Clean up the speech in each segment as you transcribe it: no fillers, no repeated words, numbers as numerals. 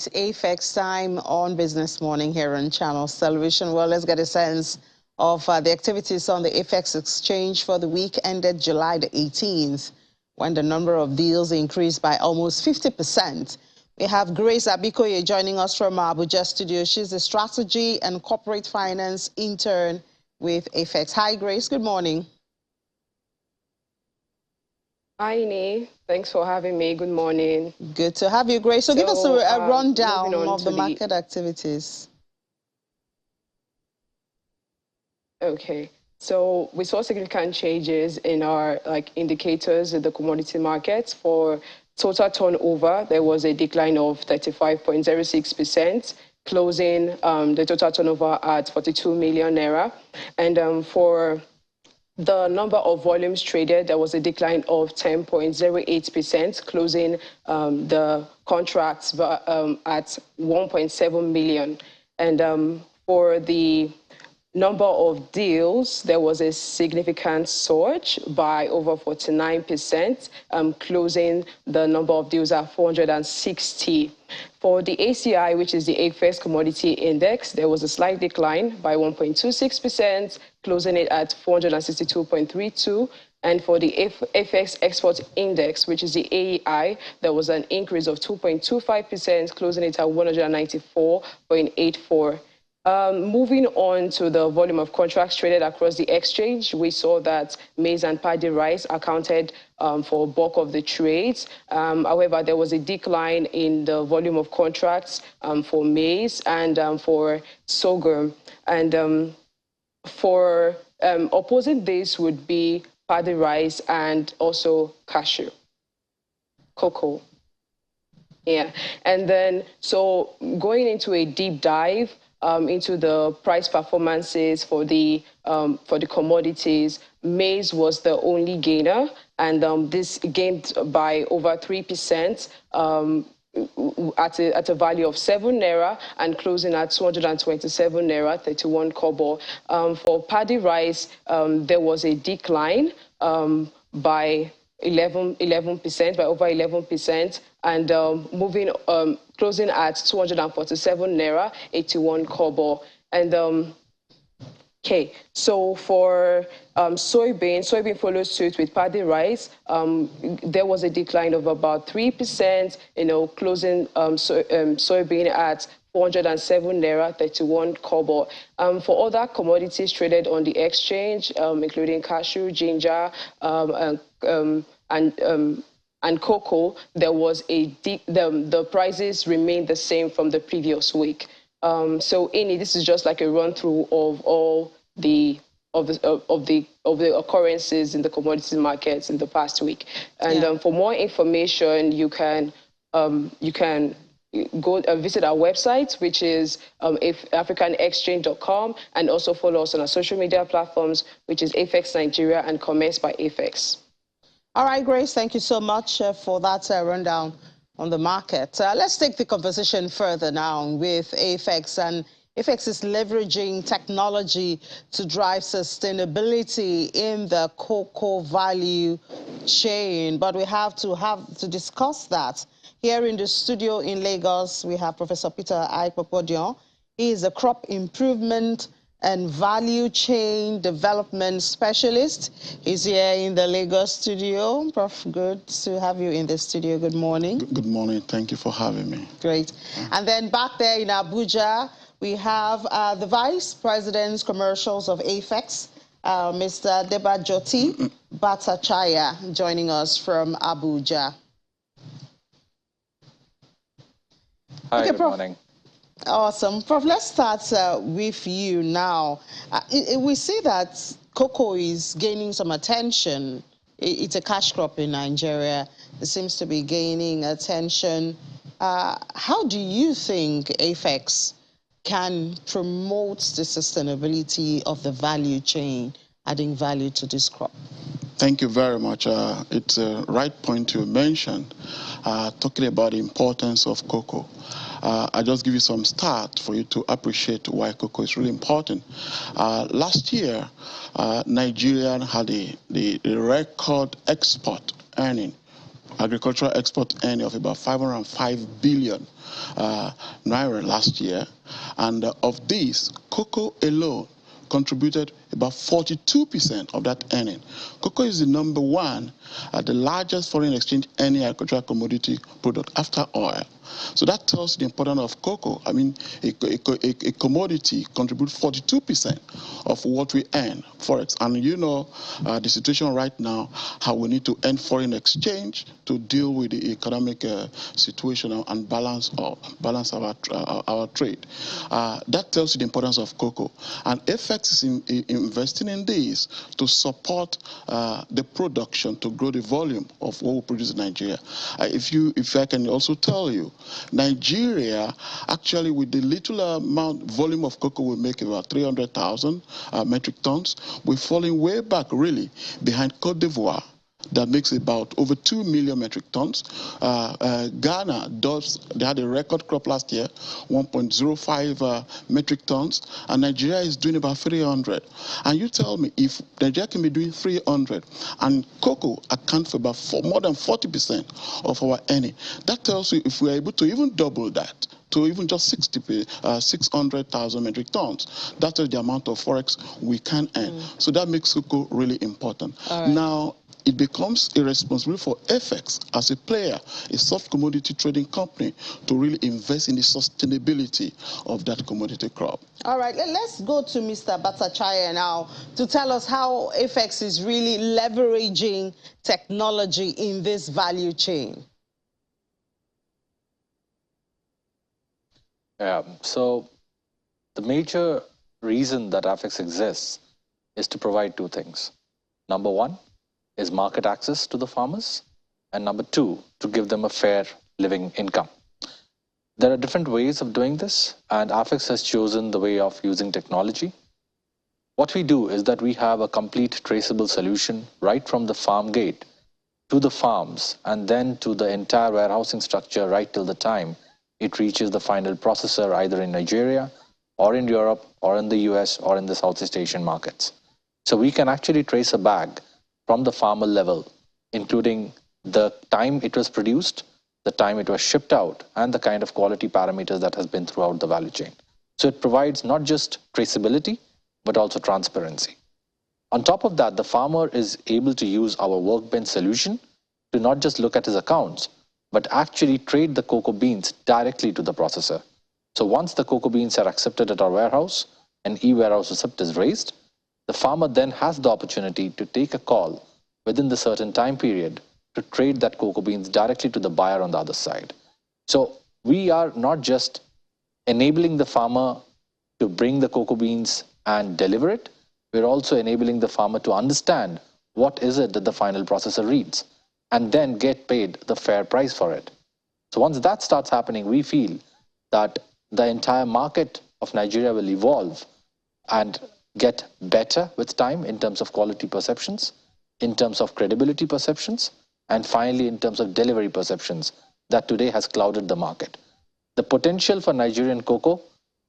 It's AFEX time on Business Morning here on Channels Television. Well, let's get a sense of the activities on the AFEX exchange for the week ended July the 18th, when the number of deals increased by almost 50%. We have Grace Abikoye joining us from our Abuja studio. She's the Strategy and Corporate Finance Intern with AFEX. Hi, Grace. Good morning. Hi, Ine. Thanks for having me. Good morning. Good to have you, Grace. So give us a rundown of the market activities. Okay. So we saw significant changes in our indicators in the commodity markets. For total turnover, there was a decline of 35.06%, closing the total turnover at 42 million naira. And for the number of volumes traded, there was a decline of 10.08%, closing the contracts at 1.7 million. And for the number of deals, there was a significant surge by over 49%, closing the number of deals at 460. For the ACI, which is the AFEX Commodity Index, there was a slight decline by 1.26%, closing it at 462.32. And for the AFEX Export Index, which is the AEI, there was an increase of 2.25%, closing it at 194.84. Moving on to the volume of contracts traded across the exchange, we saw that maize and paddy rice accounted for bulk of the trades. However, there was a decline in the volume of contracts for maize and for sorghum. And for opposing this would be paddy rice and also cashew, cocoa. Yeah, and then so going into a deep dive into the price performances for the commodities, maize was the only gainer, and this gained by over 3%. At a value of 7 naira and closing at 227 naira 31 kobo. For paddy rice, there was a decline by 11%, by over 11%, and closing at 247 naira 81 kobo. And okay, so for soybean follows suit with paddy rice. There was a decline of about 3%, closing soybean at 407 naira 31 kobo. For other commodities traded on the exchange, including cashew, ginger, and cocoa, there was the prices remained the same from the previous week. So, Ine, this is just like a run through of all the occurrences in the commodities markets in the past week. And for more information, you can go visit our website, which is africanexchange.com, and also follow us on our social media platforms, which is AFEX Nigeria and Commerce by AFEX. All right, Grace, thank you so much for that rundown on the market. Let's take the conversation further now with AFEX. And AFEX is leveraging technology to drive sustainability in the cocoa value chain. But we have to discuss that. Here in the studio in Lagos, we have Professor Peter Aikpopodion. He is a crop improvement and value chain development specialist. He's here in the Lagos studio. Prof, good to have you in the studio. Good morning. Good morning. Thank you for having me. Great. And then back there in Abuja, we have the Vice President's Commercials of AFEX, Mr. Debajoti Batachaya, joining us from Abuja. Hi, good morning. Awesome. Prof, let's start with you now. We see that cocoa is gaining some attention. It's a cash crop in Nigeria. It seems to be gaining attention. How do you think AFEX can promote the sustainability of the value chain, adding value to this crop? Thank you very much. It's a right point you mentioned, talking about the importance of cocoa. I'll just give you some stats for you to appreciate why cocoa is really important. Last year, Nigeria had the record export earning agricultural export earning of about 505 billion naira last year. And of these, cocoa alone contributed about 42% of that earning. Cocoa is the number one, the largest foreign exchange earning agricultural commodity product after oil. So that tells you the importance of cocoa. I mean, a commodity contributes 42% of what we earn, forex. And you know the situation right now, how we need to earn foreign exchange to deal with the economic situation and balance our trade. That tells you the importance of cocoa. And AFEX is investing in this to support the production, to grow the volume of what we produce in Nigeria. If I can also tell you, Nigeria, actually, with the little volume of cocoa we make, about 300,000 metric tons, we're falling way back, really, behind Cote d'Ivoire. That makes about over 2 million metric tons. Ghana they had a record crop last year, 1.05 metric tons, and Nigeria is doing about 300. And you tell me, if Nigeria can be doing 300, and cocoa accounts for about more than 40% of our earning, that tells you if we are able to even double that, to even just 600,000 metric tons. That is the amount of forex we can earn. So that makes cocoa really important. Now, it becomes a responsibility for AFEX as a player, a soft commodity trading company, to really invest in the sustainability of that commodity crop. All right, let's go to Mr. Batachaya now to tell us how AFEX is really leveraging technology in this value chain. So the major reason that AFEX exists is to provide two things. Number one is market access to the farmers, and number two, to give them a fair living income. There are different ways of doing this, and AFEX has chosen the way of using technology. What we do is that we have a complete traceable solution right from the farm gate to the farms and then to the entire warehousing structure right till the time it reaches the final processor either in Nigeria or in Europe or in the US or in the Southeast Asian markets. So we can actually trace a bag from the farmer level, including the time it was produced, the time it was shipped out, and the kind of quality parameters that has been throughout the value chain. So it provides not just traceability, but also transparency. On top of that, the farmer is able to use our workbench solution to not just look at his accounts, but actually trade the cocoa beans directly to the processor. So once the cocoa beans are accepted at our warehouse, an e-warehouse receipt is raised, the farmer then has the opportunity to take a call within the certain time period to trade that cocoa beans directly to the buyer on the other side. So we are not just enabling the farmer to bring the cocoa beans and deliver it, we're also enabling the farmer to understand what is it that the final processor reads and then get paid the fair price for it. So once that starts happening, we feel that the entire market of Nigeria will evolve and get better with time in terms of quality perceptions, in terms of credibility perceptions, and finally in terms of delivery perceptions that today has clouded the market. The potential for Nigerian cocoa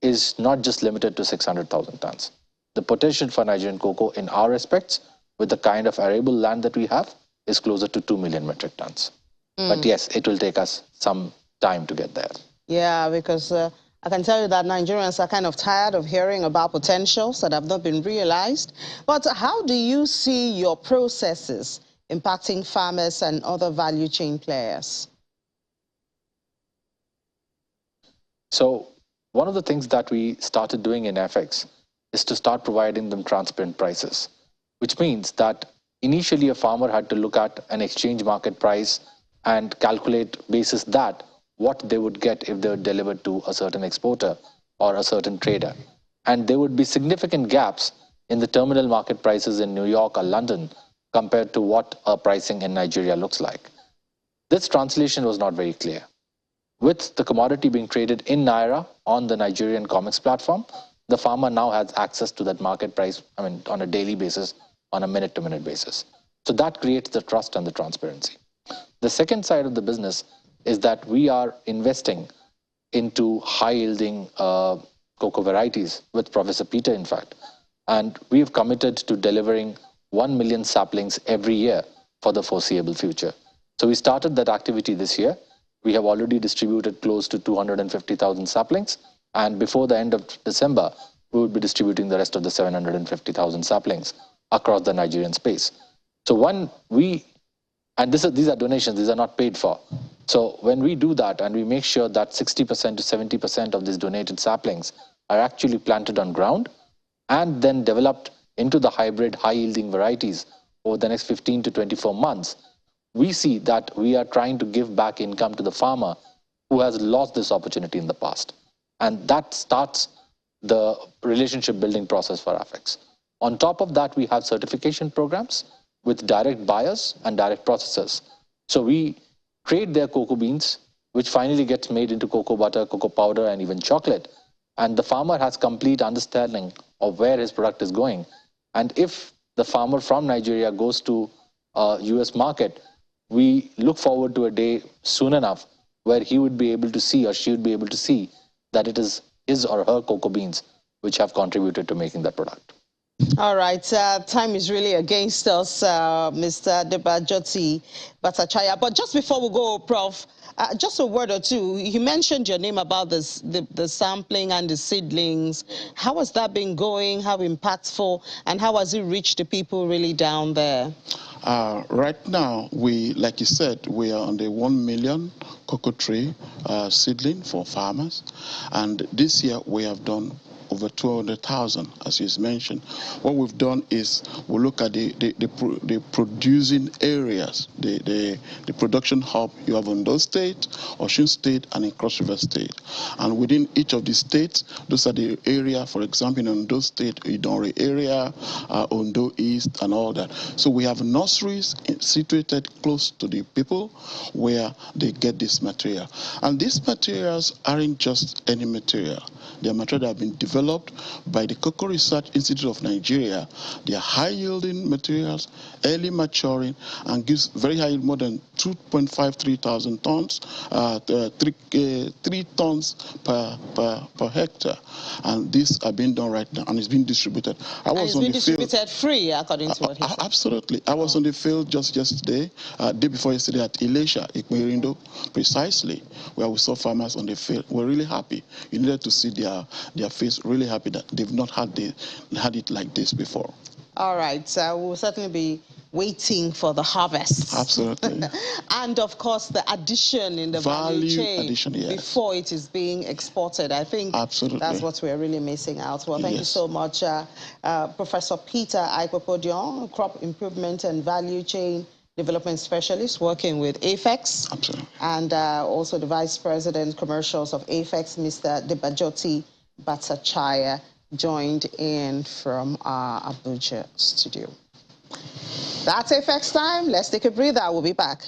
is not just limited to 600,000 tons. The potential for Nigerian cocoa in our respects, with the kind of arable land that we have, is closer to 2 million metric tons. But yes, it will take us some time to get there. Yeah, because I can tell you that Nigerians are kind of tired of hearing about potentials that have not been realized. But how do you see your processes impacting farmers and other value chain players? So one of the things that we started doing in AFEX is to start providing them transparent prices, which means that initially a farmer had to look at an exchange market price and calculate basis that what they would get if they were delivered to a certain exporter or a certain trader. And there would be significant gaps in the terminal market prices in New York or London compared to what a pricing in Nigeria looks like. This translation was not very clear. With the commodity being traded in Naira on the Nigerian COMEX platform, the farmer now has access to that market price, on a daily basis, on a minute-to-minute basis. So that creates the trust and the transparency. The second side of the business is that we are investing into high-yielding cocoa varieties with Professor Peter, in fact. And we've committed to delivering 1 million saplings every year for the foreseeable future. So we started that activity this year. We have already distributed close to 250,000 saplings, and before the end of December, we will be distributing the rest of the 750,000 saplings across the Nigerian space. So these are donations, these are not paid for. So when we do that and we make sure that 60% to 70% of these donated saplings are actually planted on ground and then developed into the hybrid high-yielding varieties over the next 15 to 24 months, we see that we are trying to give back income to the farmer who has lost this opportunity in the past. And that starts the relationship building process for AFEX. On top of that, we have certification programs with direct buyers and direct processors. So we trade their cocoa beans, which finally gets made into cocoa butter, cocoa powder, and even chocolate. And the farmer has complete understanding of where his product is going. And if the farmer from Nigeria goes to a US market, we look forward to a day soon enough where he would be able to see, or she would be able to see, that it is his or her cocoa beans which have contributed to making that product. All right, time is really against us, Mr. Debajoti Batachaya. But just before we go, Prof, just a word or two. You mentioned your name about this, the sampling and the seedlings. How has that been going? How impactful? And how has it reached the people really down there? Right now, like you said, we are on the 1 million cocoa tree seedling for farmers. And this year, we have done over 200,000, as you mentioned. What we've done is we look at the producing areas, the production hub you have in those states, Osun State, and in Cross River State. And within each of the states, those are the area, for example, in Ondo State, Idonre area, Ondo East, and all that. So we have nurseries situated close to the people where they get this material. And these materials aren't just any material. They are material that have been developed by the Cocoa Research Institute of Nigeria. They are high-yielding materials, early maturing, and gives very high yield, more than 2.53 thousand tons, 3 tons per hectare. And these are being done right now, and it's being distributed. I was on the distributed field, free, according to what he said. Absolutely. I was on the field just yesterday, day before yesterday at Ilesha, Ikmirindo, precisely, where we saw farmers on the field. We're really happy. You needed to see their face, really happy that they've not had it like this before. All right, so we'll certainly be waiting for the harvest. Absolutely. And of course, the addition in the value chain before it is being exported. I think that's what we're really missing out. Well, thank you so much, Professor Peter Aikpopodion, Crop Improvement and Value Chain Development Specialist working with AFEX. Absolutely. And also the Vice President Commercials of AFEX, Mr. Debajoti Batachaya, joined in from our Abuja studio. That's AFEX time. Let's take a breather. We'll be back.